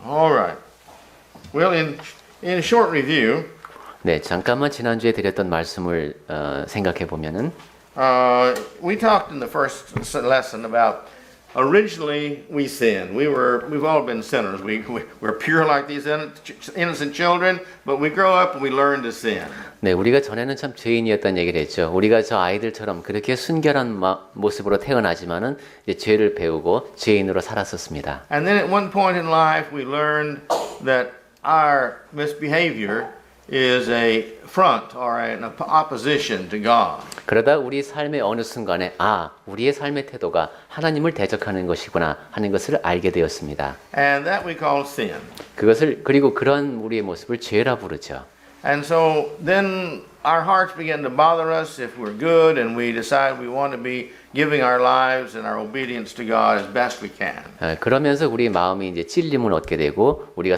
All right. Well, in short review, 네, 잠깐만 지난주에 드렸던 말씀을 생각해 보면은 we talked in the first lesson about originally we sinned. We've all been sinners. We're pure like these innocent children, but we grow up and we learn to sin. 네, 우리가 전에는 참 죄인이었다는 얘기를 했죠. 우리가 저 아이들처럼 그렇게 순결한 모습으로 태어나지만은 이제 죄를 배우고 죄인으로 살았었습니다. And then at one point in life we learned that our misbehavior is a front or an opposition to God. 그러다 우리 삶의 어느 순간에 우리의 삶의 태도가 하나님을 대적하는 것이구나 하는 것을 알게 되었습니다. And that we call sin. 그리고 그런 우리의 모습을 죄라 부르죠. And so then our hearts begin to bother us if we're good and we decide we want to be giving our lives and our obedience to God as best we can. 그러면서 우리 마음이 이제 찔림을 얻게 되고 우리가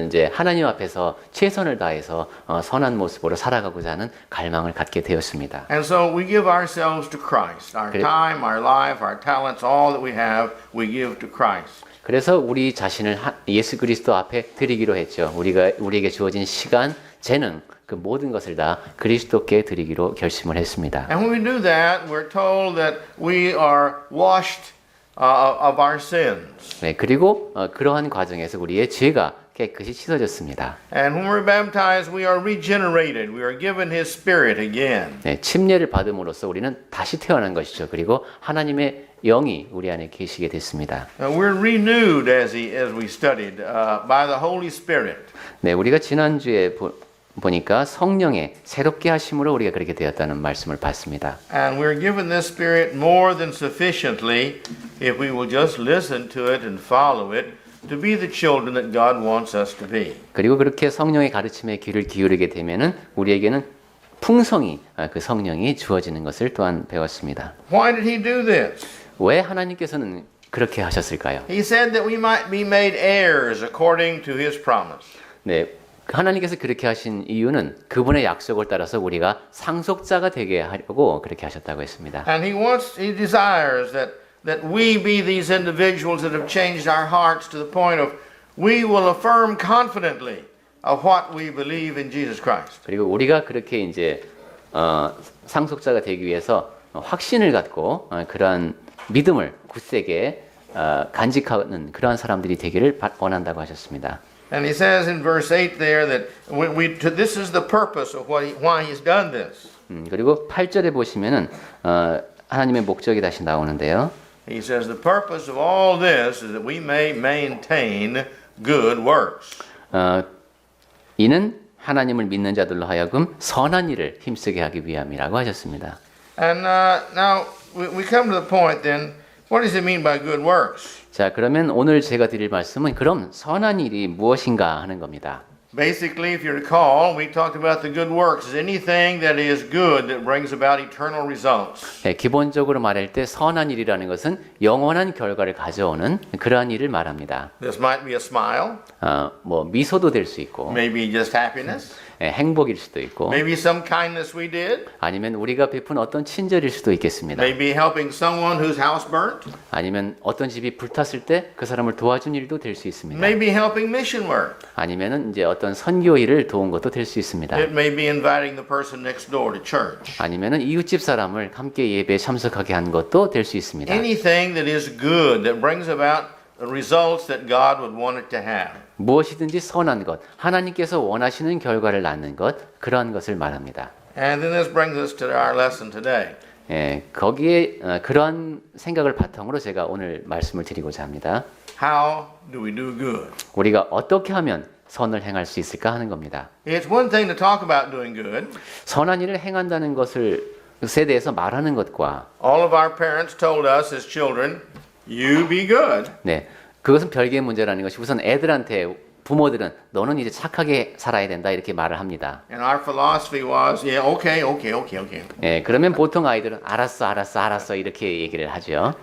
이제 하나님 앞에서 최선을 다해서 선한 모습으로 살아가고자 하는 갈망을 갖게 되었습니다. And so we give ourselves to Christ. Our time, our life, our talents, all that we have, we give to Christ. 그래서 우리 자신을 예수 그리스도 앞에 드리기로 했죠. 우리에게 주어진 시간, 재능, 그 모든 것을 다 그리스도께 드리기로 결심을 했습니다. And when we do that, we're told that we are washed of our sins. 네, 그리고 그러한 과정에서 우리의 죄가 깨끗이 씻어졌습니다. And when we're baptized, we are regenerated. We are given His Spirit again. 네, 침례를 받음으로써 우리는 다시 태어난 것이죠. 그리고 하나님의 영이 우리 안에 계시게 됐습니다. We're renewed as we studied by the Holy Spirit. 네, 우리가 지난주에 보니까 성령의 새롭게 하심으로 우리가 그렇게 되었다는 말씀을 봤습니다. And we're given this Spirit more than sufficiently if we will just listen to it and follow it to be the children that God wants us to be. 그리고 그렇게 성령의 가르침에 귀를 기울이게 되면은 우리에게는 풍성히 그 성령이 주어지는 것을 또한 배웠습니다. Why did He do this? 왜 하나님께서는 그렇게 하셨을까요? He said that we might be made heirs according to His promise. 네, 하나님께서 그렇게 하신 이유는 그분의 약속을 따라서 우리가 상속자가 되게 하려고 그렇게 하셨다고 했습니다. And He desires that we be these individuals that have changed our hearts to the point of we will affirm confidently of what we believe in Jesus Christ. 그리고 우리가 그렇게 이제 상속자가 되기 위해서 확신을 갖고 그러한 믿음을 굳세게 간직하는 그러한 사람들이 되기를 원한다고 하셨습니다. And He says in verse 8 there that this is the purpose of why He's done this. 그리고 8절에 보시면은 하나님의 목적이 다시 나오는데요. He says the purpose of all this is that we may maintain good works. 이는 하나님을 믿는 자들로 하여금 선한 일을 힘쓰게 하기 위함이라고 하셨습니다. And now we come to the point then, what does it mean by good works? 자, 그러면 오늘 제가 드릴 말씀은 그럼 선한 일이 무엇인가 하는 겁니다. Basically, if you recall, we talked about the good works as anything that is good that brings about eternal results. 네, 기본적으로 말할 때 선한 일이라는 것은 영원한 결과를 가져오는 그러한 일을 말합니다. This might be a smile, 뭐 미소도 될 수 있고, maybe just happiness, 행복일 수도 있고, maybe some kindness we did, 아니면 우리가 베푼 어떤 친절일 수도 있겠습니다. maybe helping someone whose house burnt, 아니면 어떤 집이 불탔을 때 그 사람을 도와준 일도 될 수 있습니다. maybe helping mission work. 아니면은 이제 어떤 선교 일을 도운 것도 될 수 있습니다. It may be inviting the person next door to church. 아니면은 이웃집 사람을 함께 예배에 참석하게 한 것도 될 수 있습니다. Anything that is good that brings about the results that God would want it to have. 무엇이든지 선한 것, 하나님께서 원하시는 결과를 낳는 것, 그러한 것을 말합니다. And then this brings us to our lesson today. 예, 거기에 그러한 생각을 바탕으로 제가 오늘 말씀을 드리고자 합니다. How do we do good? 우리가 어떻게 하면 선을 행할 수 있을까 하는 겁니다. It's one thing to talk about doing good. 선한 일을 행한다는 것에 대해서 말하는 것과 All of our parents told us as children, you be good. 네, 그것은 별개의 문제라는 것이 우선 애들한테 부모들은 너는 이제 착하게 살아야 된다 이렇게 말을 합니다. And our philosophy was, yeah, okay. 예, 그러면 보통 아이들은 알았어 이렇게 얘기를 하죠.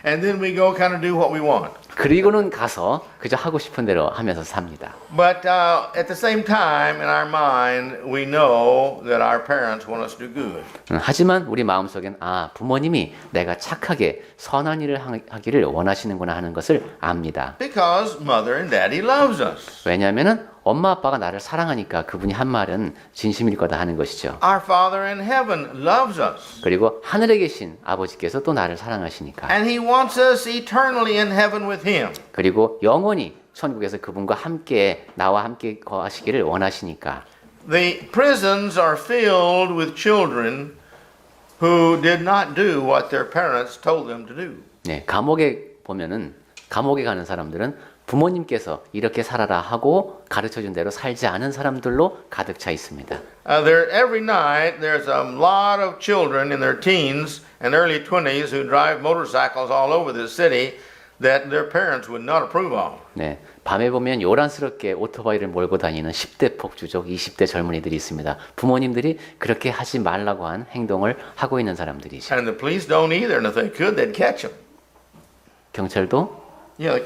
And then we go kind of do what we want. 그리고는 가서 그저 하고 싶은 대로 하면서 삽니다. But at the same time, in our mind, we know that our parents want us to do good. 하지만 우리 마음속엔 부모님이 내가 착하게 선한 일을 하기를 원하시는구나 하는 것을 압니다. Because mother and daddy loves us. 왜냐하면은 엄마 아빠가 나를 사랑하니까 그분이 한 말은 진심일 거다 하는 것이죠. Our Father in heaven loves us. 그리고 하늘에 계신 아버지께서 또 나를 사랑하시니까. And He wants us eternally in heaven with Him. 그리고 영원히 천국에서 그분과 함께 나와 함께 거하시기를 원하시니까. The prisons are filled with children who did not do what their parents told them to do. 네, 감옥에 보면은 감옥에 가는 사람들은 부모님께서 이렇게 살아라 하고 가르쳐준 대로 살지 않은 사람들로 가득 차 있습니다. Every night there's a lot of children in their teens and early 20s who drive motorcycles all over the city that their parents would not approve of. 네, 밤에 보면 요란스럽게 오토바이를 몰고 다니는 10대 폭주족, 20대 젊은이들이 있습니다. 부모님들이 그렇게 하지 말라고 한 행동을 하고 있는 사람들이죠. And the police don't either, and if they could, they'd catch them. 경찰도 Yeah,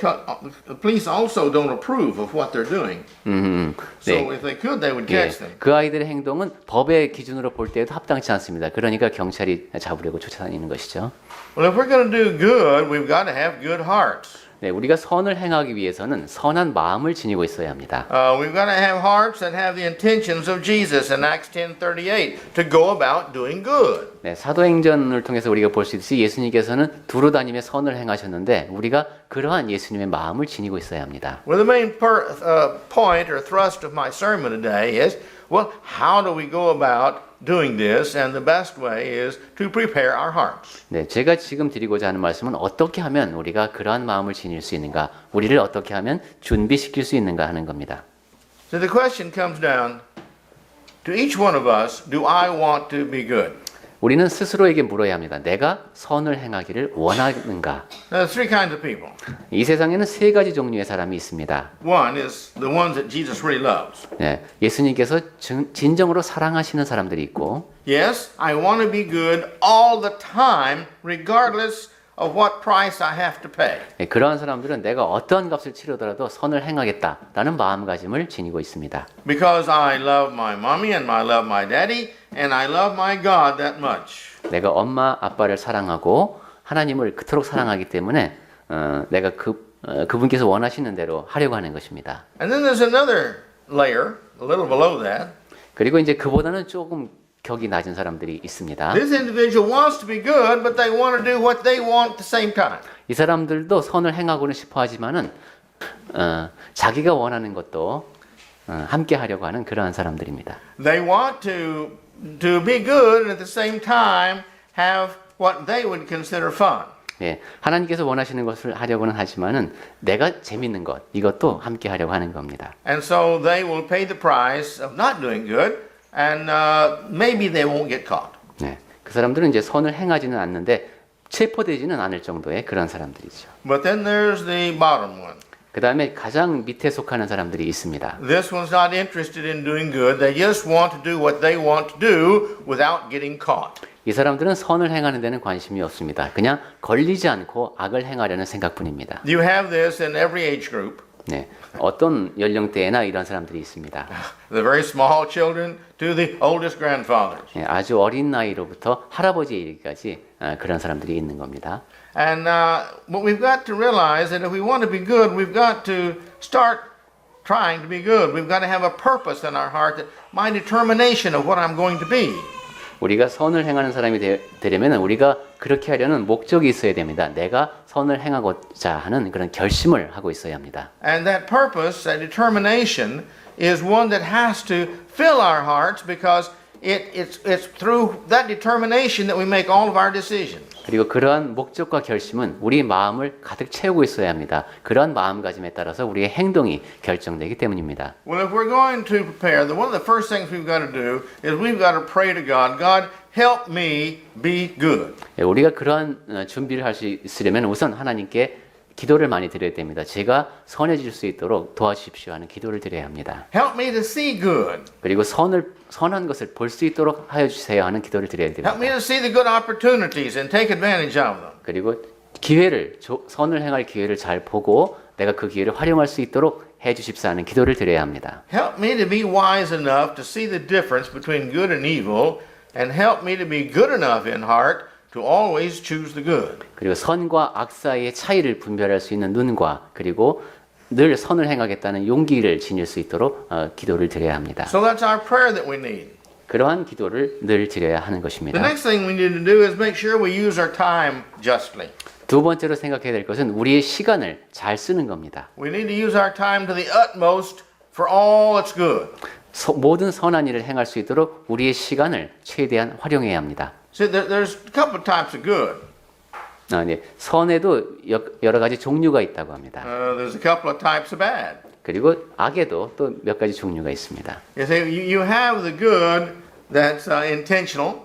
the police also don't approve of what they're doing. So 네. if they could, they would 예, catch them. 그 아이들의 행동은 법의 기준으로 볼 때에도 합당치 않습니다. 그러니까 경찰이 잡으려고 쫓아다니는 것이죠. Well, if we're going to do good, we've got to have good hearts. 네, 우리가 선을 행하기 위해서는 선한 마음을 지니고 있어야 합니다. We've got to have hearts that have the intentions of Jesus in Acts 10:38 to go about doing good. 네, 사도행전을 통해서 우리가 볼 수 있듯이 예수님께서는 두루 다니며 선을 행하셨는데 우리가 그러한 예수님의 마음을 지니고 있어야 합니다. Well, the main point or thrust of my sermon today is, well, how do we go about doing this? And the best way is to prepare our hearts. 네, 제가 지금 드리고자 하는 말씀은 어떻게 하면 우리가 그러한 마음을 지닐 수 있는가, 우리를 어떻게 하면 준비시킬 수 있는가 하는 겁니다. So the question comes down to each one of us, do I want to be good? 우리는 스스로에게 물어야 합니다. 내가 선을 행하기를 원하는가? Now, there's three kinds of people. 이 세상에는 세 가지 종류의 사람이 있습니다. One is the ones that Jesus really loves. 네, 예수님께서 진정으로 사랑하시는 사람들이 있고, Yes, I want to be good all the time, regardless of what price I have to pay. 네, 그러한 사람들은 내가 어떠한 값을 치르더라도 선을 행하겠다라는 마음가짐을 지니고 있습니다. Because I love my mommy and I love my daddy and I love my God that much. 내가 엄마 아빠를 사랑하고 하나님을 그토록 사랑하기 때문에 내가 그분께서 원하시는 대로 하려고 하는 것입니다. And then there's another layer, a little below that. 그리고 이제 그보다는 조금 격이 낮은 사람들이 있습니다. This individual wants to be good, but they want to do what they want at the same time. 이 사람들도 선을 행하고는 싶어 하지만은 자기가 원하는 것도 함께 하려고 하는 그러한 사람들입니다. They want to be good and at the same time have what they would consider fun. 예, 하나님께서 원하시는 것을 하려고는 하지만은 내가 재밌는 것 이것도 함께 하려고 하는 겁니다. And so they will pay the price of not doing good, and maybe they won't get caught. 네, 그 사람들은 이제 선을 행하지는 않는데 체포되지는 않을 정도의 그런 사람들이죠. But then there's the bottom one. 그 다음에 가장 밑에 속하는 사람들이 있습니다. This one's not interested in doing good. They just want to do what they want to do without getting caught. 이 사람들은 선을 행하는 데는 관심이 없습니다. 그냥 걸리지 않고 악을 행하려는 생각뿐입니다. You have this in every age group. 네, 어떤 연령대에나 이런 사람들이 있습니다. The very small children to the oldest grandfathers. 예, 아주 어린 나이로부터 할아버지에 이르기까지 그런 사람들이 있는 겁니다. And what we've got to realize that if we want to be good, we've got to start trying to be good. We've got to have a purpose in our heart that my determination of what I'm going to be. 우리가 선을 행하는 사람이 되려면 우리가 그렇게 하려는 목적이 있어야 됩니다. 내가 선을 행하고자 하는 그런 결심을 하고 있어야 합니다. And that purpose, that determination, is one that has to fill our hearts because it's through that determination that we make all of our decisions. 그리고 그러한 목적과 결심은 우리 마음을 가득 채우고 있어야 합니다. 그러한 마음가짐에 따라서 우리의 행동이 결정되기 때문입니다. Well, if we're going to prepare, one of the first things we've got to do is we've got to pray to God. God, help me be good. 우리가 그러한 준비를 할 수 있으려면 우선 하나님께 기도를 많이 드려야 됩니다. 제가 선해질 수 있도록 도와주십시오 하는 기도를 드려야 합니다. Help me to see good. 그리고 선한 것을 볼 수 있도록 하여 주세요 하는 기도를 드려야 Help me 됩니다. to see the good opportunities and take advantage of them. 그리고 선을 행할 기회를 잘 보고 내가 그 기회를 활용할 수 있도록 해 주십사 하는 기도를 드려야 합니다. Help me to be wise enough to see the difference between good and evil, and help me to be good enough in heart to always choose the good. 그리고 선과 악 사이의 차이를 분별할 수 있는 눈과 그리고 늘 선을 행하겠다는 용기를 지닐 수 있도록 기도를 드려야 합니다. So that's our prayer that we need. 그러한 기도를 늘 드려야 하는 The 것입니다. next thing we need to do is make sure we use our time justly. 두 번째로 생각해야 될 것은 우리의 시간을 잘 쓰는 겁니다. We need to use our time to the utmost for all that's good. 모든 선한 일을 행할 수 있도록 우리의 시간을 최대한 활용해야 합니다. See, there's a couple of types of good. 네. 선에도 여러 가지 종류가 있다고 합니다. There's a couple of types of bad. 그리고 악에도 또 몇 가지 종류가 있습니다. You see, you have the good that's intentional,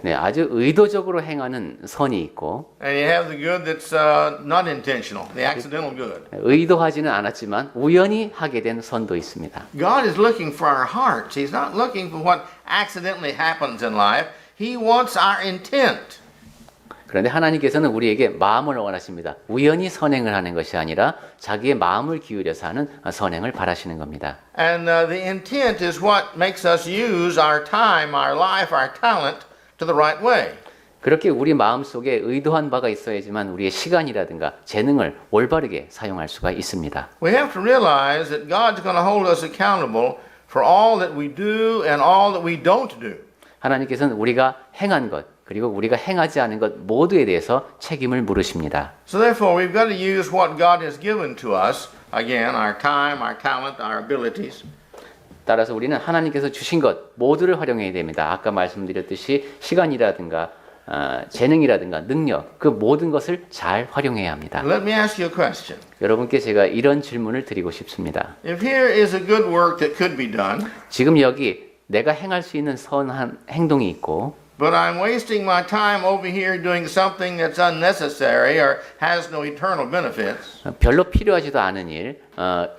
네, 아주 의도적으로 행하는 선이 있고 and you have the good that's not intentional, the accidental good. 의도하지는 않았지만 우연히 하게 된 선도 있습니다. God is looking for our hearts. He's not looking for what accidentally happens in life. He wants our intent. 그런데 하나님께서는 우리에게 마음을 원하십니다. 우연히 선행을 하는 것이 아니라 자기의 마음을 기울여서 하는 선행을 바라시는 겁니다. And the intent is what makes us use our time, our life, our talent to the right way. 그렇게 우리 마음속에 의도한 바가 있어야지만 우리의 시간이라든가 재능을 올바르게 사용할 수가 있습니다. We have to realize that God's going to hold us accountable for all that we do and all that we don't do. 하나님께서는 우리가 행한 것 그리고 우리가 행하지 않은 것 모두에 대해서 책임을 물으십니다. So therefore, we've got to use what God has given to us, again, our time, our talent, our abilities. 따라서 우리는 하나님께서 주신 것 모두를 활용해야 됩니다. 아까 말씀드렸듯이 시간이라든가 재능이라든가 능력 그 모든 것을 잘 활용해야 합니다. Let me ask you a question. 여러분께 제가 이런 질문을 드리고 싶습니다. If here is a good work that could be done, 지금 여기 내가 행할 수 있는 선한 행동이 있고 but I'm wasting my time over here doing something that's unnecessary or has no eternal benefits, 별로 필요하지도 않은 일,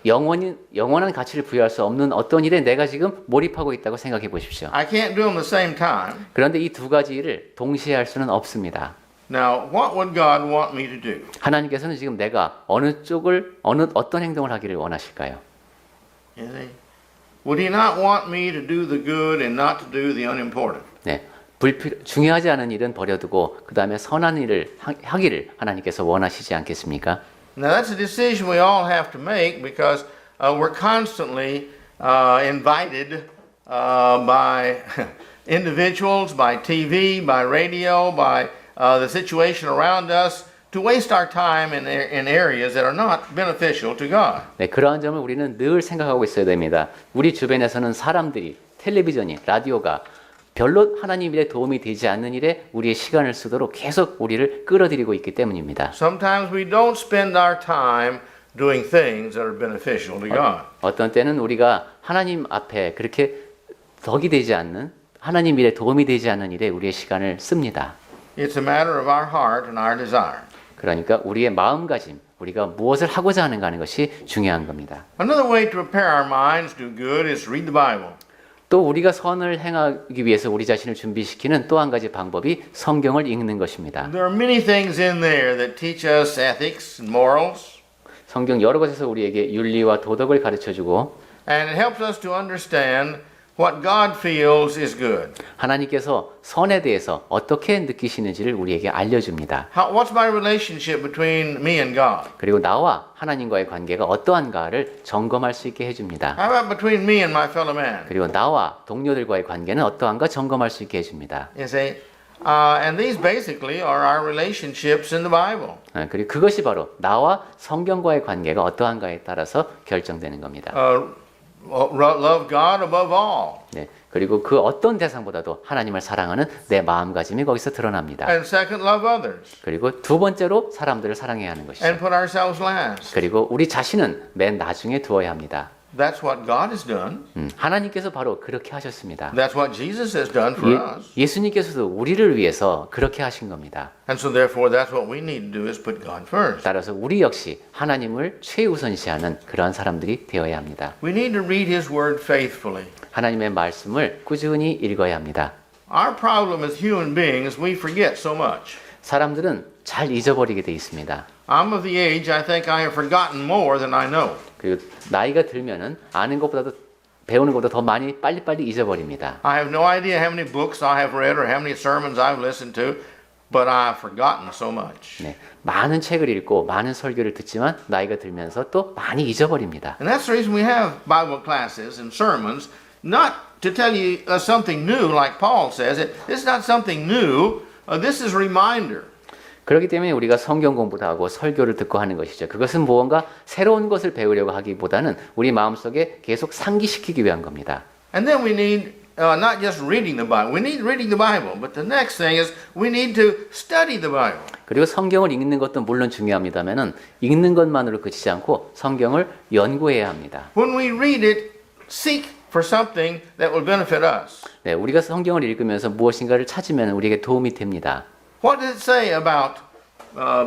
영원한 가치를 부여할 수 없는 어떤 일에 내가 지금 몰입하고 있다고 생각해 보십시오. I can't do them the same time. 그런데 이 두 가지 일을 동시에 할 수는 없습니다. Now, what would God want me to do? 하나님께서는 지금 내가 어떤 행동을 하기를 원하실까요? You see? Would He not want me to do the good and not to do the unimportant? 네. 중요하지 않은 일은 버려두고 그 다음에 선한 일을 하기를 하나님께서 원하시지 않겠습니까? Now, that's a decision we all have to make because we're constantly invited by individuals, by TV, by radio, by the situation around us to waste our time in areas that are not beneficial to God. 네, 그러한 점을 우리는 늘 생각하고 있어야 됩니다. 우리 주변에서는 사람들이 텔레비전이 라디오가 별로 하나님 일에 도움이 되지 않는 일에 우리의 시간을 쓰도록 계속 우리를 끌어들이고 있기 때문입니다. Sometimes we don't spend our time doing things that are beneficial to God. 어떤 때는 우리가 하나님 앞에 그렇게 덕이 되지 않는 하나님 일에 도움이 되지 않는 일에 우리의 시간을 씁니다. It's a matter of our heart and our desire. 그러니까 우리의 마음가짐, 우리가 무엇을 하고자 하는가 하는 것이 중요한 겁니다. Another way to prepare our minds to do good is to read the Bible. 또 우리가 선을 행하기 위해서 우리 자신을 준비시키는 또 한 가지 방법이 성경을 읽는 것입니다. There are many things in there that teach us ethics and morals, 성경 여러 곳에서 우리에게 윤리와 도덕을 가르쳐주고 and it helps us to understand what God feels is good. 하나님께서 선에 대해서 어떻게 느끼시는지를 우리에게 알려줍니다. What's my relationship between me and God? 그리고 나와 하나님과의 관계가 어떠한가를 점검할 수 있게 해줍니다. How about between me and my fellow man? 그리고 나와 동료들과의 관계는 어떠한가 점검할 수 있게 해줍니다. You see, and these basically are our relationships in the Bible. 그리고 그것이 바로 나와 성경과의 관계가 어떠한가에 따라서 결정되는 겁니다. Love God above all. 네, 그리고 그 어떤 대상보다도 하나님을 사랑하는 내 마음가짐이 거기서 드러납니다. And second, love others. 그리고 두 번째로 사람들을 사랑해야 하는 것이죠. And put ourselves last. 그리고 우리 자신은 맨 나중에 두어야 합니다. That's what God has done. 하나님께서 바로 그렇게 하셨습니다. That's what Jesus has done for us. 예수님께서도 우리를 위해서 그렇게 하신 겁니다. And so therefore that's what we need to do is put God first. 따라서 우리 역시 하나님을 최우선시하는 그러한 사람들이 되어야 합니다. We need to read His Word faithfully. 하나님의 말씀을 꾸준히 읽어야 합니다. Our problem as human beings, we forget so much. 사람들은 잘 잊어버리게 돼 있습니다. I'm of the age I think I have forgotten more than I know. 그리고 나이가 들면은 아는 것보다도 배우는 것보다 더 많이 빨리빨리 잊어버립니다. I have no idea how many books I have read or how many sermons I've listened to, but I've forgotten so much. 네, 많은 책을 읽고 많은 설교를 듣지만 나이가 들면서 또 많이 잊어버립니다. And that's the reason we have Bible classes and sermons, not to tell you something new like Paul says. It's not something new. This is a reminder. 그렇기 때문에 우리가 성경 공부도 하고 설교를 듣고 하는 것이죠. 그것은 무언가 새로운 것을 배우려고 하기보다는 우리 마음속에 계속 상기시키기 위한 겁니다. And then we need not just reading the Bible. We need reading the Bible, but the next thing is we need to study the Bible. 그리고 성경을 읽는 것도 물론 중요합니다만은 읽는 것만으로 그치지 않고 성경을 연구해야 합니다. When we read it, seek for something that will benefit us. 네, 우리가 성경을 읽으면서 무엇인가를 찾으면 우리에게 도움이 됩니다. What does it say about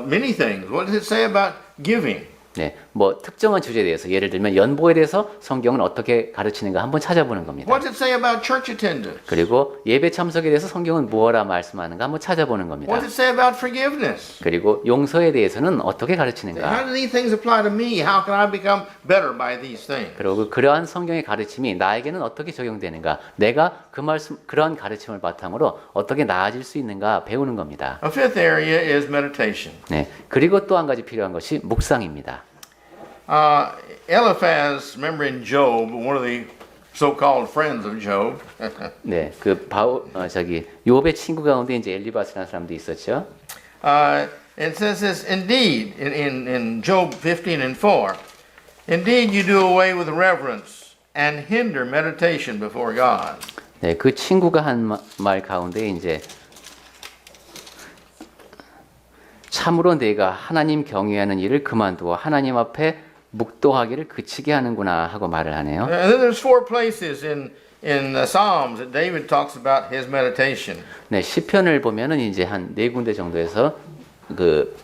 many things? What does it say about giving? 네, 뭐 특정한 주제에 대해서 예를 들면 연보에 대해서 성경은 어떻게 가르치는가 한번 찾아보는 겁니다. What does it say about church attendance? 그리고 예배 참석에 대해서 성경은 무엇라 말씀하는가 한번 찾아보는 겁니다. What does it say about forgiveness? 그리고 용서에 대해서는 어떻게 How 가르치는가? do these things apply to me? How can I become better by these things? 그리고 그러한 성경의 가르침이 나에게는 어떻게 적용되는가? 내가 그 말씀 그러한 가르침을 바탕으로 어떻게 나아질 수 있는가 배우는 겁니다. A fifth area is meditation. 네. 그리고 또 한 가지 필요한 것이 묵상입니다. Eliphaz, remember in Job, one of the so-called friends of Job, 네. 그 욥의 친구 가운데 이제 엘리바스라는 사람도 있었죠. it says this, indeed, in Job 15 and 4, indeed you do away with reverence and hinder meditation before God. 네, 그 친구가 한 말 가운데 이제 참으로 내가 하나님 경외하는 일을 그만두어 하나님 앞에 묵도하기를 그치게 하는구나 하고 말을 하네요. And then there's four places in the Psalms that David talks about his meditation. 네, 시편을 보면은 이제 한 네 군데 정도에서 그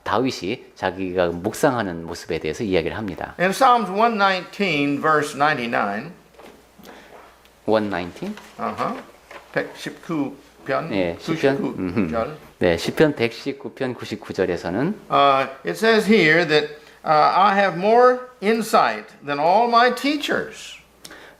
다윗이 자기가 묵상하는 모습에 대해서 이야기를 합니다. In Psalms 119 verse 99, 119? 119편, 네, 99절. 네, 시편 119편 99절에서는 It says here that I have more insight than all my teachers.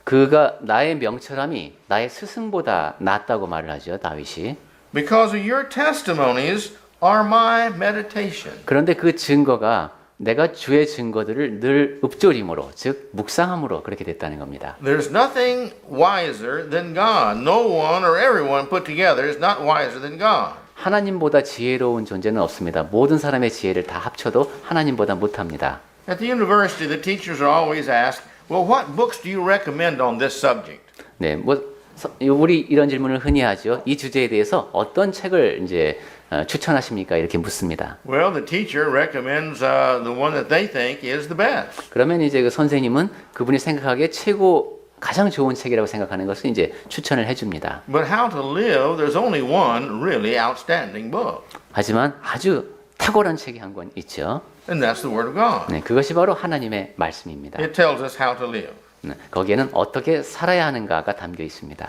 그가 나의 명철함이 나의 스승보다 낫다고 말을 하죠, 다윗이. Because of your testimonies are my meditation. 그런데 그 증거가 내가 주의 증거들을 늘 읊조림으로, 즉 묵상함으로 그렇게 됐다는 겁니다. There's nothing wiser than God. No one or everyone put together is not wiser than God. 하나님보다 지혜로운 존재는 없습니다. 모든 사람의 지혜를 다 합쳐도 하나님보다 못합니다. At the university, the teachers are always asked, well, what books do you recommend on this subject? 네, 우리 이런 질문을 흔히 하죠. 이 주제에 대해서 어떤 책을 이제 추천하십니까? 이렇게 묻습니다. Well, the teacher recommends the one that they think is the best. 그러면 이제 그 선생님은 그분이 생각하기에 가장 좋은 책이라고 생각하는 것을 이제 추천을 해줍니다. But how to live, there's only one really outstanding book. 하지만 아주 탁월한 책이 한 권 있죠. And that's the Word of God. 네, 그것이 바로 하나님의 말씀입니다. It tells us how to live. 네, 거기에는 어떻게 살아야 하는가가 담겨 있습니다.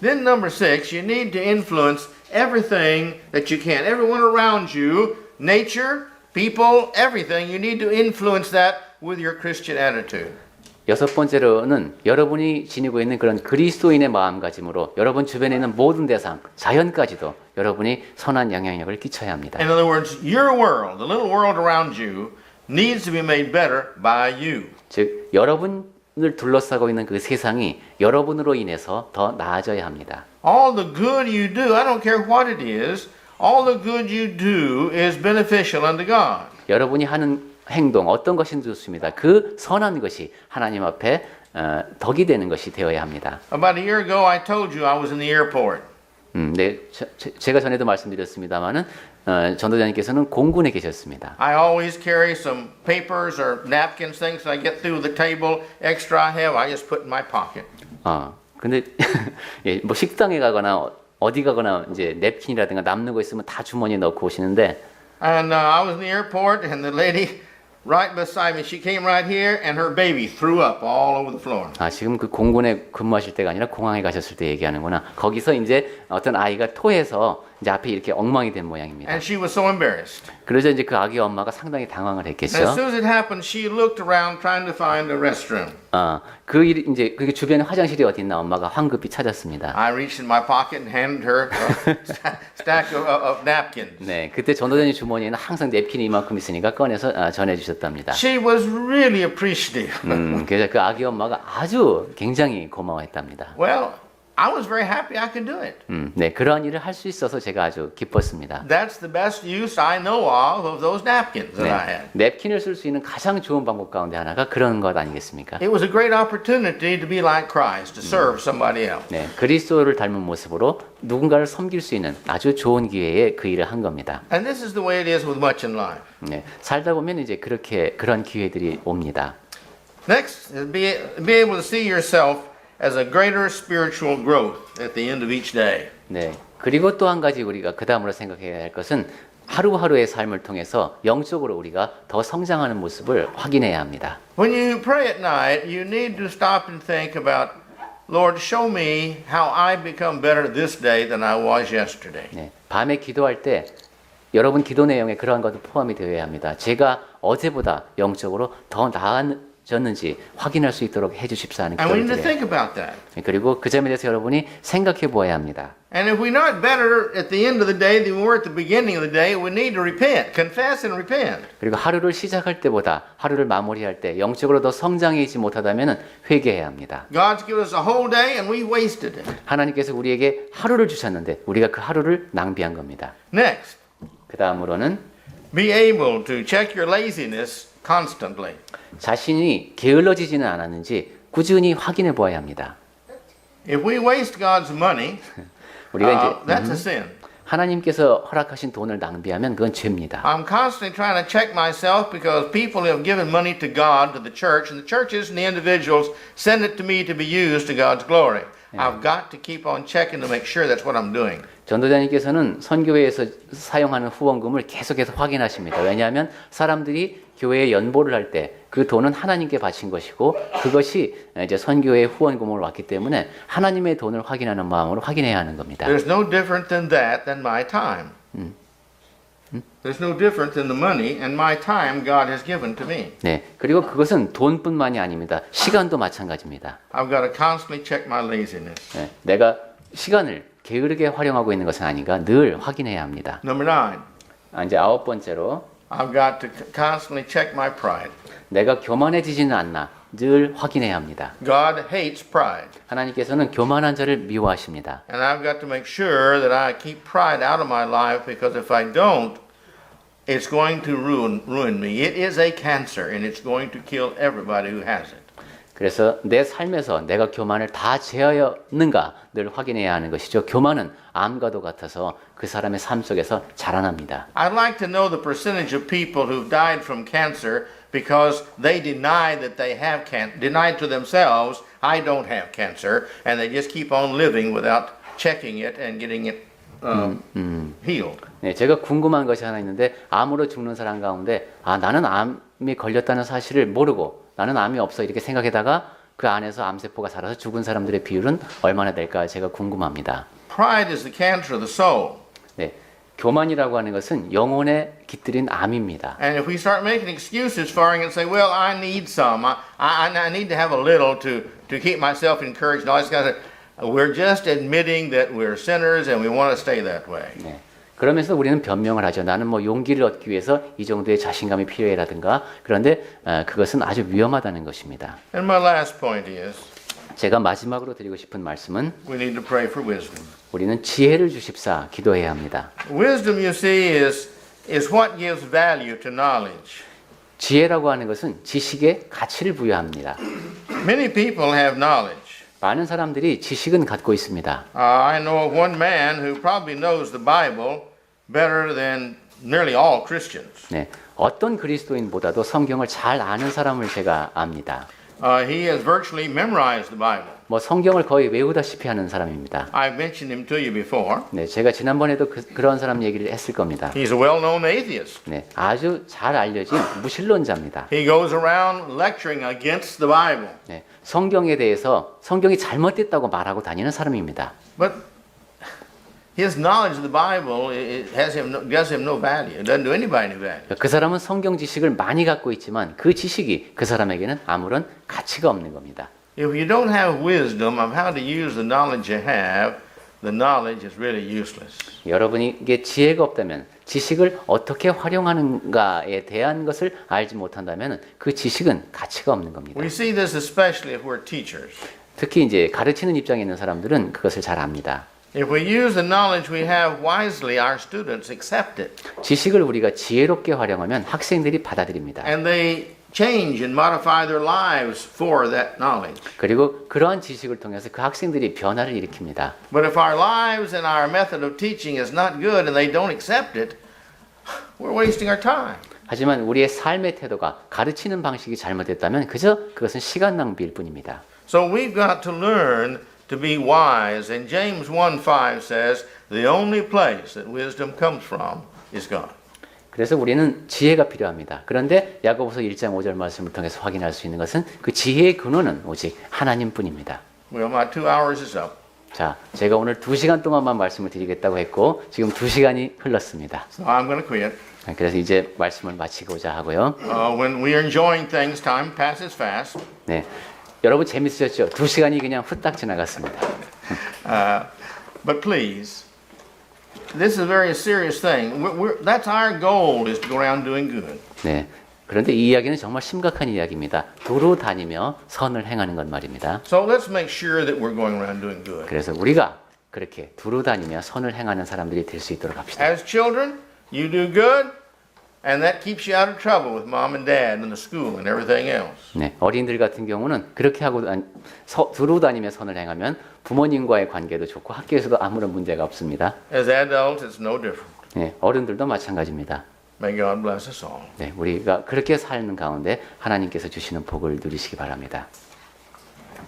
Then number 6, you need to influence everything that you can. Everyone around you, nature, people, everything. You need to influence that with your Christian attitude. 여섯 번째로는 여러분이 지니고 있는 그런 그리스도인의 마음가짐으로 여러분 주변에 있는 모든 대상, 자연까지도 여러분이 선한 영향력을 끼쳐야 합니다. In other words, your world, the little world around you, needs to be made better by you. 즉 여러분을 둘러싸고 있는 그 세상이 여러분으로 인해서 더 나아져야 합니다. All the good you do, I don't care what it is, all the good you do is beneficial unto God. 여러분이 하는 행동 어떤 것이든 좋습니다. 그 선한 것이 하나님 앞에 덕이 되는 것이 되어야 합니다. About a year ago, I told you I was in the airport. 네, 제가 전에도 말씀드렸습니다만은 전도자님께서는 공군에 계셨습니다. I always carry some papers or napkins, things I get through the table extra I have, I just put in my pocket. 근데 예, 뭐 식당에 가거나 어디 가거나 이제 냅킨이라든가 남는 거 있으면 다 주머니에 넣고 오시는데 And I was in the airport, and the lady right beside me, she came right here, and her baby threw up all over the floor. 지금 그 공군에 근무하실 때가 아니라 공항에 가셨을 때 얘기하는구나. 거기서 이제 어떤 아이가 토해서 이제 앞에 이렇게 엉망이 된 모양입니다. And she was so embarrassed. 그래서 이제 그 아기 엄마가 상당히 당황을 And 했겠죠. as soon as it happened, she looked around trying to find a restroom. 그 일이 이제 그 주변에 화장실이 어디 있나 엄마가 황급히 찾았습니다. I reached in my pocket and handed her a stack of napkins. 네, 그때 전도자님 주머니에는 항상 냅킨이 이만큼 있으니까 꺼내서 전해주셨답니다. She was really appreciative. 그래서 그 아기 엄마가 아주 굉장히 고마워했답니다. Well, I was very happy I could do it. 네, 그러한 일을 할 수 있어서 제가 아주 기뻤습니다. That's the best use I know of those napkins that I had. 냅킨을 쓸 수 있는 가장 좋은 방법 가운데 하나가 그런 것 아니겠습니까? It was a great opportunity to be like Christ, to serve somebody else. 네, 그리스도를 닮은 모습으로 누군가를 섬길 수 있는 아주 좋은 기회에 그 일을 한 겁니다. And this is the way it is with much in life. 네, 살다 보면 이제 그런 기회들이 옵니다. Next, is be able to see yourself as a greater spiritual growth at the end of each day. 네, 그리고 또 한 가지 우리가 그 다음으로 생각해야 할 것은 하루하루의 삶을 통해서 영적으로 우리가 더 성장하는 모습을 확인해야 합니다. When you pray at night, you need to stop and think about, Lord, show me how I become better this day than I was yesterday. 네, 밤에 기도할 때 여러분 기도 내용에 그러한 것도 포함이 되어야 합니다. 제가 어제보다 영적으로 더 나아졌는지 확인할 수 있도록 해주십사 하는 And we 기도를 need to 드려요. think about that. 그리고 그 점에 대해서 여러분이 생각해 보아야 합니다. And if we're not better at the end of the day than we were at the beginning of the day, we need to repent, confess and repent. 그리고 하루를 시작할 때보다 하루를 마무리할 때 영적으로 더 성장하지 못하다면 회개해야 합니다. God's given us a whole day and we wasted it. 하나님께서 우리에게 하루를 주셨는데 우리가 그 하루를 낭비한 겁니다. Next, 그 다음으로는 be able to check your laziness constantly. 자신이 게을러지지는 않았는지 꾸준히 확인해 보아야 합니다. If we waste God's money, 우리가 이제 that's a sin. 하나님께서 허락하신 돈을 낭비하면 그건 죄입니다. I'm constantly trying to check myself because people have given money to God, to the church, and the churches and the individuals send it to me to be used to God's glory. I've got to keep on checking to make sure that's what I'm doing. 전도자님께서는 선교회에서 사용하는 후원금을 계속해서 확인하십니다. 왜냐하면 사람들이 교회에 연보를 할 때 그 돈은 하나님께 바친 것이고 그것이 이제 선교회 후원금으로 왔기 때문에 하나님의 돈을 확인하는 마음으로 확인해야 하는 겁니다. There's no different than that than my time. There's no different than the money and my time God has given to me. 네, 그리고 그것은 돈뿐만이 아닙니다. 시간도 마찬가지입니다. I've got to constantly check my laziness. 네, 내가 시간을 게으르게 활용하고 있는 것은 아닌가 늘 확인해야 합니다. Number 9, 이제 9번째로 I've got to constantly check my pride. 내가 교만해지지는 않나 늘 확인해야 합니다. God hates pride. 하나님께서는 교만한 자를 미워하십니다. And I've got to make sure that I keep pride out of my life because if I don't, it's going to ruin me. It is a cancer and it's going to kill everybody who has it. 그래서 내 삶에서 내가 교만을 다 제하였는가 늘 확인해야 하는 것이죠. 교만은 암과도 같아서 그 사람의 삶 속에서 자라납니다. I'd like to know the percentage of people who've died from cancer because they deny that they have denied to themselves, I don't have cancer, and they just keep on living without checking it and getting it healed. 네, 제가 궁금한 것이 하나 있는데 암으로 죽는 사람 가운데 나는 암이 걸렸다는 사실을 모르고 나는 암이 없어 이렇게 생각하다가 그 안에서 암세포가 자라서 죽은 사람들의 비율은 얼마나 될까 제가 궁금합니다. Pride is the cancer of the soul. 네, 교만이라고 하는 것은 영혼에 깃들인 암입니다. And if we start making excuses for it and say, well, I need some, I need to have a little to keep myself encouraged and all this kind of stuff, we're just admitting that we're sinners and we want to stay that way. 네. 그러면서 우리는 변명을 하죠. 나는 뭐 용기를 얻기 위해서 이 정도의 자신감이 필요해라든가. 그런데 그것은 아주 위험하다는 것입니다. And my last point is, 제가 마지막으로 드리고 싶은 말씀은 we need to pray for wisdom. 우리는 지혜를 주십사 기도해야 합니다. Wisdom, you see, is what gives value to knowledge. 지혜라고 하는 것은 지식에 가치를 부여합니다. Many people have knowledge. 많은 사람들이 지식은 갖고 있습니다. I know of one man who probably knows the Bible better than nearly all Christians. 네, 어떤 그리스도인보다도 성경을 잘 아는 사람을 제가 압니다. He has virtually memorized the Bible. 뭐 성경을 거의 외우다시피 하는 사람입니다. I've mentioned him to you before. 네, 제가 지난번에도 그런 사람 얘기를 했을 겁니다. He's a well-known atheist. 네, 아주 잘 알려진 무신론자입니다. He goes around lecturing against the Bible. 네, 성경에 대해서 성경이 잘못됐다고 말하고 다니는 사람입니다. But his knowledge of the Bible does him no value. It doesn't do anybody any value. 그 사람은 성경 지식을 많이 갖고 있지만 그 지식이 그 사람에게는 아무런 가치가 없는 겁니다. If you don't have wisdom of how to use the knowledge you have, the knowledge is really useless. 여러분에게 지혜가 없다면 지식을 어떻게 활용하는가에 대한 것을 알지 못한다면 그 지식은 가치가 없는 겁니다. We see this especially if we're teachers. 특히 이제 가르치는 입장에 있는 사람들은 그것을 잘 압니다. If we use the knowledge we have wisely, our students accept it. 지식을 우리가 지혜롭게 활용하면 학생들이 받아들입니다. And they change and modify their lives for that knowledge. 그리고 그러한 지식을 통해서 그 학생들이 변화를 일으킵니다. But if our lives and our method of teaching is not good and they don't accept it, we're wasting our time. 하지만 우리의 삶의 태도가 가르치는 방식이 잘못됐다면 그저 그것은 시간 낭비일 뿐입니다. So we've got to learn to be wise. And James 1:5 says, the only place that wisdom comes from is God. 그래서 우리는 지혜가 필요합니다. 그런데 야고보서 1장 5절 말씀을 통해서 확인할 수 있는 것은 그 지혜의 근원은 오직 하나님뿐입니다. Well, my 2 hours is up. 자, 제가 오늘 2시간 동안만 말씀을 드리겠다고 했고 지금 2시간이 흘렀습니다. So I'm going to quit. 그래서 이제 말씀을 마치고자 하고요. When we are enjoying things, time passes fast. 네, 여러분 재밌으셨죠? 2시간이 그냥 후딱 지나갔습니다. But please, this is a very serious thing. That's our goal, is to go around doing good. 네, 그런데 이 이야기는 정말 심각한 이야기입니다. 두루 다니며 선을 행하는 것 말입니다. So let's make sure that we're going around doing good. 그래서 우리가 그렇게 두루 다니며 선을 행하는 사람들이 될 수 있도록 합시다. As children, you do good, and that keeps you out of trouble with mom and dad and the school and everything else. 네, 어린이들 같은 경우는 그렇게 하고 두루 다니며 선을 행하면 부모님과의 관계도 좋고 학교에서도 아무런 문제가 없습니다. As adults, it's no different. 네, 어른들도 마찬가지입니다. May God bless us all. 네, 우리가 그렇게 사는 가운데 하나님께서 주시는 복을 누리시기 바랍니다.